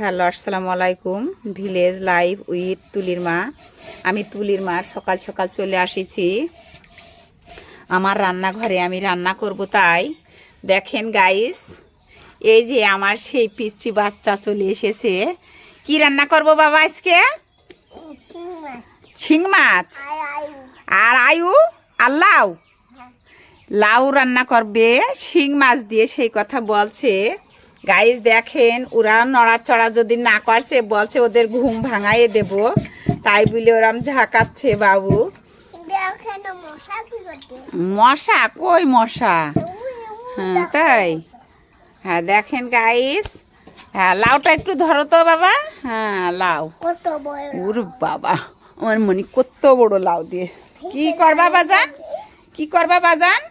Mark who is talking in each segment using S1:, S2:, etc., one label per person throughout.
S1: Hello, আসসালামু আলাইকুম। Village life with তুলির মা। আমি তুলির মা সকাল সকাল চলে আসিছি আমার রান্নাঘরে। আমি রান্না করব, তাই দেখেন গাইস, এই যে আমার সেই পিচ্চি বাচ্চা চলে এসেছে। কি রান্না করব বাবা আজকে? শিং মাছ আর আয়ু আর লাউ। লাউ রান্না করবে শিং মাছ দিয়ে, সেই কথা বলছে। গাইস দেখেন, ওরা নড়াচড়া যদি না করছে, বলছে ওদের ঘুম ভাঙাইয়ে দেব, তাই বলে ওরাম ঝাঁকাচ্ছে বাবু। মশা কই মশা? হ্যাঁ তাই। হ্যাঁ দেখেন গাইস, হ্যাঁ লাউটা একটু ধরো তো বাবা। হ্যাঁ লাউ, ওর বাবা আমার মনে কত বড় লাউ দিয়ে কি করবা বাজান? কি করবা বাজান?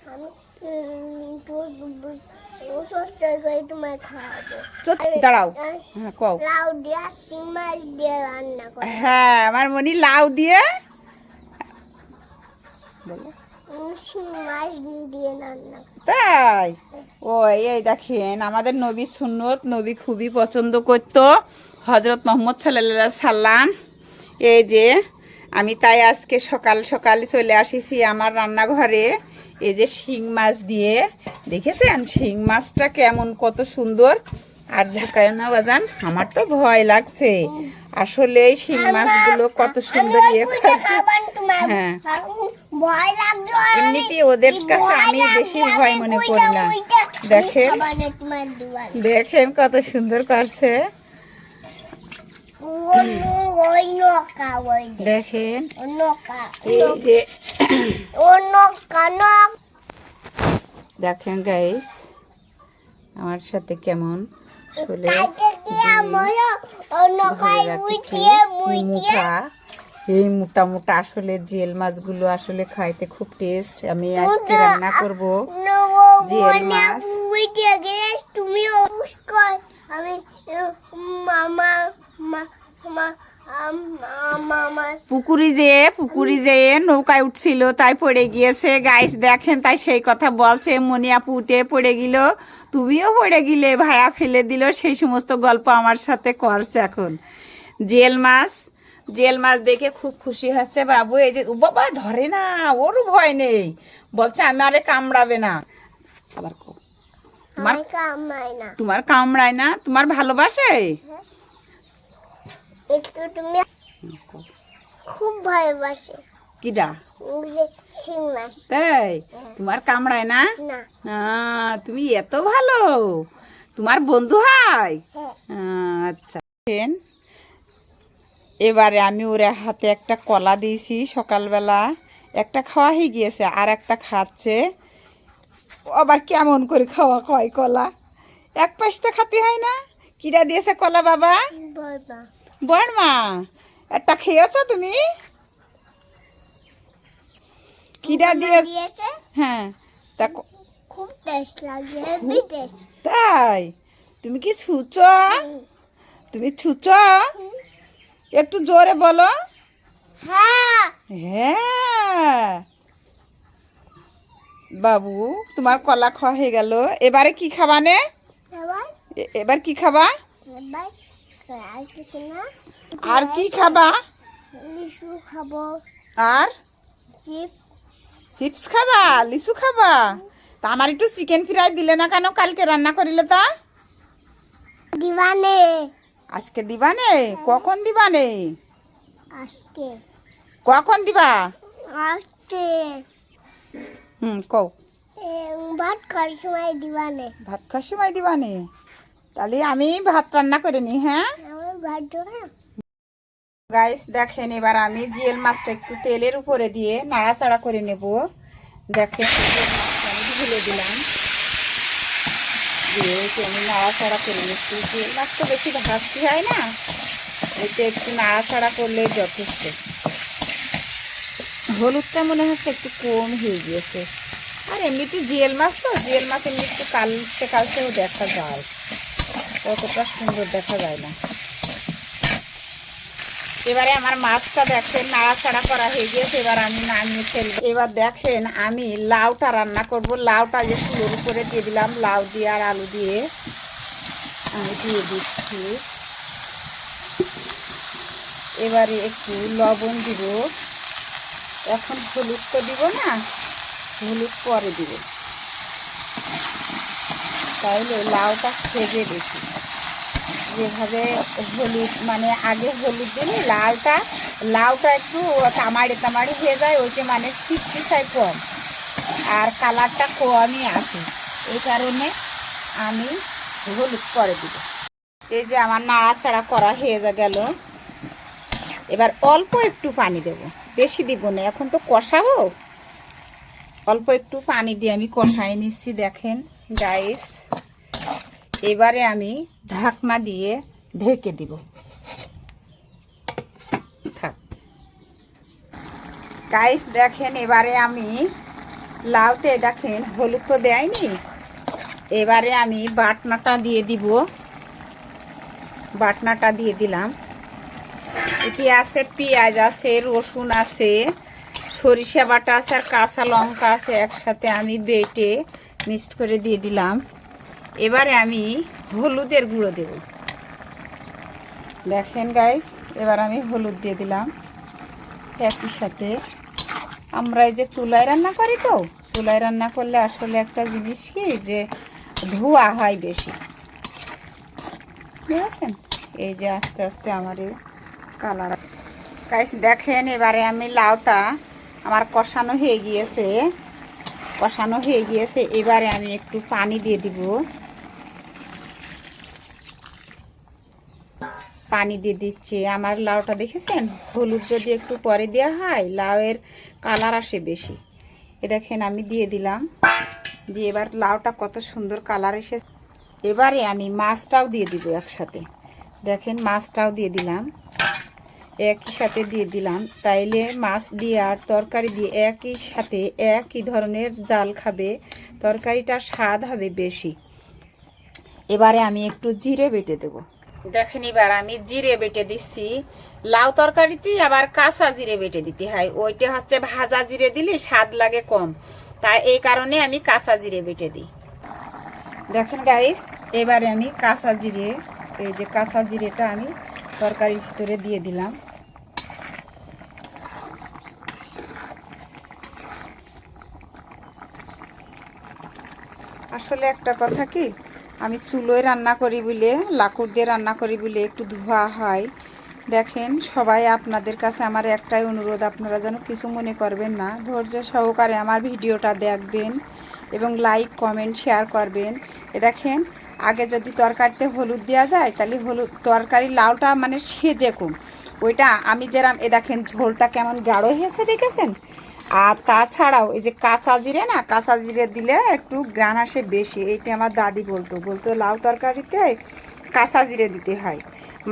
S1: দাঁড়াও, হ্যাঁ কও। হ্যাঁ আমার মনি লাউ দিয়ে তাই। ও এই দেখেন, আমাদের নবী সুন্নত, নবী খুবই পছন্দ করতো, হজরত মোহাম্মদ সাল্লাল্লাহু আলাইহি সাল্লাম। এই যে আমি তাই আজকে সকাল সকাল চলে আসিছি আমার রান্নাঘরে। এই যে শিং মাছ দিয়ে, দেখেছেন শিং মাছটা কেমন কত সুন্দর। আর ঝাঁকায় না বাজান, আমার তো ভয় লাগছে আসলে। এই শিং মাছগুলো কত সুন্দর ইয়ে করছে। হ্যাঁ এমনিতে ওদের কাছে আমি বেশি ভয় মনে করি না। দেখেন দেখেন কত সুন্দর করছে। দেখেন এই যে দেখেন গাইস আমার সাথে কেমন আসলে মুঠা, এই মোটা মোটা আসলে জেল মাছগুলো আসলে খাইতে খুব টেস্ট। আমি আজকে রান্না করব জেল মাছ। পুকুরি যে নৌকায় উঠছিল, তাই পড়ে গিয়েছে গাইস দেখেন। তাই সেই কথা বলছে, মনিয়াপু উঠে পড়ে গেল, তুমিও পড়ে গিলে, ভাইয়া ফেলে দিল, সেই সমস্ত গল্প আমার সাথে করছে। এখন জেল মাছ দেখে খুব খুশি হচ্ছে বাবু। এই যে বাবা ধরে না, ওর ভয় নেই, বলছে আমারে কামড়াবে না। আবার তোমার কামড়ায় না, তোমার ভালোবাসে
S2: একটু। তুমি খুব ভালোবাসে কিডা? শিং মাছ।
S1: তাই তোমার কামড়ায় না? তুমি এত ভালো, তোমার বন্ধু হয়? আচ্ছা। এবারে আমি ওর হাতে একটা কলা দিয়েছি সকালবেলা, একটা খাওয়া হয়ে গিয়েছে, আর একটা খাচ্ছে। আবার কেমন করে খাওয়া হয় কলা? এক পাশটা খাতে হয় না? কিরা দিয়েছে কলা বাবা? বড়মা। একটা খেয়েছো তুমি? কিরা দিয়েছে? হ্যাঁ তা
S2: খুব টেস্ট লাগে, হেভি টেস্ট।
S1: তাই তুমি কি ছুঁচো? তুমি ছুঁচো? একটু জোরে বলো।
S2: হ্যাঁ
S1: হ্যাঁ বাবু, তোমার কলা খাওয়া হয়ে গেল। এবারে কি খাবা নে? এবার কি খাবা? আর কি খাবা?
S2: লিচু খাবো।
S1: আর চিপস খাবা? লিচু খাবা? তা আমার একটু চিকেন ফ্রাই দিলে না কেন? কালকে রান্না করিলে তা?
S2: দিবানে।
S1: আজকে দিবানে? কখন দিবানে?
S2: আজকে।
S1: কখন দিবা?
S2: আজকে।
S1: কও।
S2: ভাত খাওয়ার সময় দিবানে।
S1: ভাত খাওয়ার সময় দিবানে? তাহলে আমি ভাত রান্না করে নি। হ্যাঁ গাইস দেখেন, এবার আমি জিয়েল মাছটা একটু তেলের উপরে দিয়ে নাড়াচাড়া করে নেব। দেখেন আমি ঢেলে দিলাম, দিয়ে আমি নাড়াচাড়া করে নিচ্ছি। জিয়েল মাছ তো বেশি ভাজতে হয় না, এতে একটু নাড়াচাড়া করলে যথেষ্ট। হলুদটা মনে হচ্ছে একটু কম হয়ে গিয়েছে। আর এমনিতে জিয়েল মাছ তো, জিয়েল মাছ এমনি একটু কালচেও দেখা যায়, অতটা সুন্দর দেখা যায় না। এবারে আমার মাছটা দেখেন নাড়াচাড়া করা হয়ে গিয়েছে, এবার আমি নামিয়ে ফেলবো। এবার দেখেন আমি লাউটা রান্না করব। লাউটা যে চুলোর উপরে দিয়ে দিলাম, লাউ দিয়ে আর আলু দিয়ে আমি দিয়ে দিচ্ছি। এবারে একটু লবণ দিব। এখন হলুদ তো দিব না, হলুদ পরে দিব, তাইলে লাউটা সেজে বেশি। যেভাবে হলুদ মানে আগে হলুদ দিলে লাউটা একটু তামাড়ি তামাড়ি হয়ে যায়, ওইটা মানে ছিটকিসায় কম আর কালারটা কমই আসে। এই কারণে আমি হলুদ পরে দিব। এই যে আমার নাড়াচাড়া করা হয়ে গেল। এবার অল্প একটু পানি দেব, বেশি দিব না, এখন তো কষাবো। অল্প একটু পানি দিয়ে আমি কষাই নিচ্ছি। দেখেন গাইস, এবারে আমি ঢাকনা দিয়ে ঢেকে দিব। থাক গাইস, দেখেন এবারে আমি লাউতে দেখেন হলুদ তো দেয়নি, এবারে আমি বাটনাটা দিয়ে দিব। বাটনাটা দিয়ে দিলাম। এটি আছে পেঁয়াজ আছে, রসুন আছে, সরিষা বাটা আছে আর কাঁচা লঙ্কা আছে, একসাথে আমি বেটে মিক্সড করে দিয়ে দিলাম। এবারে আমি হলুদের গুঁড়ো দেব। দেখেন গাইস, এবার আমি হলুদ দিয়ে দিলাম। একই সাথে আমরা এই যে চুলায় রান্না করি, তো চুলায় রান্না করলে আসলে একটা জিনিস কি যে ধোঁয়া হয় বেশি, বুঝেছেন? এই যে আস্তে আস্তে আমার এই কালার গাইস দেখেন, এবারে আমি লাউটা আমার কষানো হয়ে গিয়েছে। এবারে আমি একটু পানি দিয়ে দিব। পানি দিয়ে দিচ্ছি। আমার লাউটা দেখেছেন, হলুদ যদি একটু পরে দেওয়া হয় লাউয়ের কালার আসে বেশি। এ দেখেন আমি দিয়ে দিলাম, দিয়ে এবার লাউটা কত সুন্দর কালার এসেছে। এবারে আমি মাছটাও দিয়ে দিব একসাথে। দেখেন মাছটাও দিয়ে দিলাম, একই সাথে দিয়ে দিলাম। তাইলে মাছ দিয়ে আর তরকারি দিয়ে একই সাথে একই ধরনের জাল খাবে, তরকারিটার স্বাদ হবে বেশি। এবারে আমি একটু জিরে বেটে দেব। দেখেন এবার আমি জিরে বেটে দিচ্ছি। লাউ তরকারিতে আবার কাঁচা জিরে বেটে দিতে হয়, ওইটা হচ্ছে ভাজা জিরে দিলে স্বাদ লাগে কম, তাই এই কারণে আমি কাঁচা জিরে বেটে দিই। দেখেন গাইস, এবারে আমি কাঁচা জিরে, এই যে কাঁচা জিরেটা আমি তরকারির ভিতরে দিয়ে দিলাম। আসলে একটা কথা কি, আমি চুলোয় রান্না করি বলে, লাকুড় দিয়ে রান্না করি বলে একটু ধোয়া হয়। দেখেন সবাই, আপনাদের কাছে আমার একটাই অনুরোধ, আপনারা যেন কিছু মনে করবেন না, ধৈর্য সহকারে আমার ভিডিওটা দেখবেন এবং লাইক কমেন্ট শেয়ার করবেন। এ দেখেন, আগে যদি তরকারিতে হলুদ দেওয়া যায় তাহলে হলুদ তরকারি লাউটা মানে সেজে কম, ওইটা আমি যেরাম, এ দেখেন ঝোলটা কেমন গাঢ় হয়েছে দেখেছেন। আর তাছাড়াও এই যে কাঁচা জিরে না, কাঁচা জিরে দিলে একটু গ্রান আসে বেশি। এইটা আমার দাদি বলতো লাউ তরকারিতে কাঁচা জিরে দিতে হয়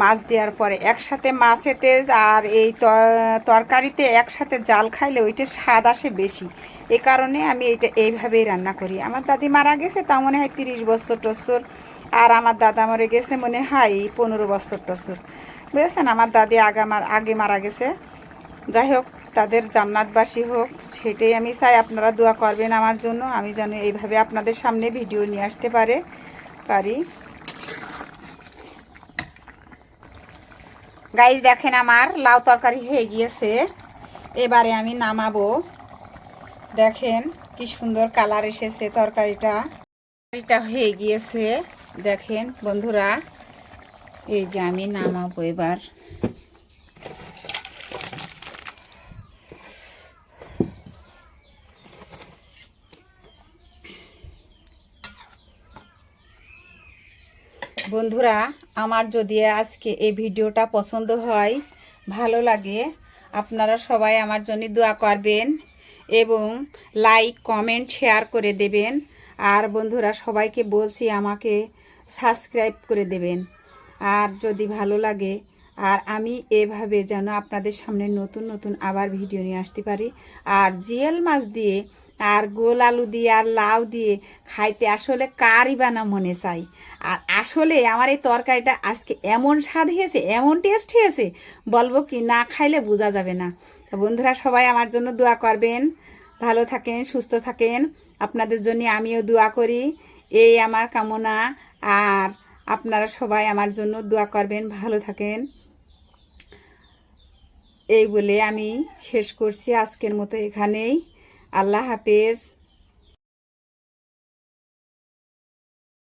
S1: মাছ দেওয়ার পরে। একসাথে মাছেতে আর এই তরকারিতে একসাথে জাল খাইলে ওইটার স্বাদ আসে বেশি। এই কারণে আমি এইভাবেই রান্না করি। আমার দাদি মারা গেছে তা মনে হয় 30 বছর টছর, আর আমার দাদা মরে গেছে মনে হয় 15 বছর টছর, বুঝেছেন? আমার দাদি আগে মারা গেছে। যাই হোক, তাদের জান্নাতবাসী হোক, সেটাই আমি চাই। আপনারা দোয়া করবেন আমার জন্য, আমি যেন এইভাবে আপনাদের সামনে ভিডিও নিয়ে আসতে পারি। গাইস দেখেন, আমার লাউ তরকারি হয়ে গিয়েছে। এবারে আমি নামাবো। দেখেন কি সুন্দর কালার এসেছে তরকারিটা হয়ে গিয়েছে। দেখেন বন্ধুরা, এই যে আমি নামাবো এবার। বন্ধুরা, আমার যদি আজকে এই ভিডিওটা পছন্দ হয়, ভালো লাগে, আপনারা সবাই আমার জন্য দোয়া করবেন এবং লাইক কমেন্ট শেয়ার করে দেবেন। আর বন্ধুরা সবাইকে বলছি আমাকে সাবস্ক্রাইব করে দেবেন। আর যদি ভালো লাগে, আর আমি এভাবে যেন আপনাদের সামনে নতুন নতুন আবার ভিডিও নিয়ে আসতে পারি। আর জিয়াল মাছ দিয়ে আর গোল আলু দিয়ে আর লাউ দিয়ে খাইতে আসলে কারই বা না মনে চাই। আর আসলে আমার এই তরকারিটা আজকে এমন স্বাদ হয়েছে, এমন টেস্ট হয়েছে, বলবো কি, না খাইলে বোঝা যাবে না। তো বন্ধুরা সবাই আমার জন্য দোয়া করবেন, ভালো থাকেন, সুস্থ থাকেন। আপনাদের জন্য আমিও দোয়া করি, এই আমার কামনা। আর আপনারা সবাই আমার জন্য দোয়া করবেন, ভালো থাকেন। এই বলে আমি শেষ করছি আজকের মতো এখানেই। আল্লাহ হাফেজ।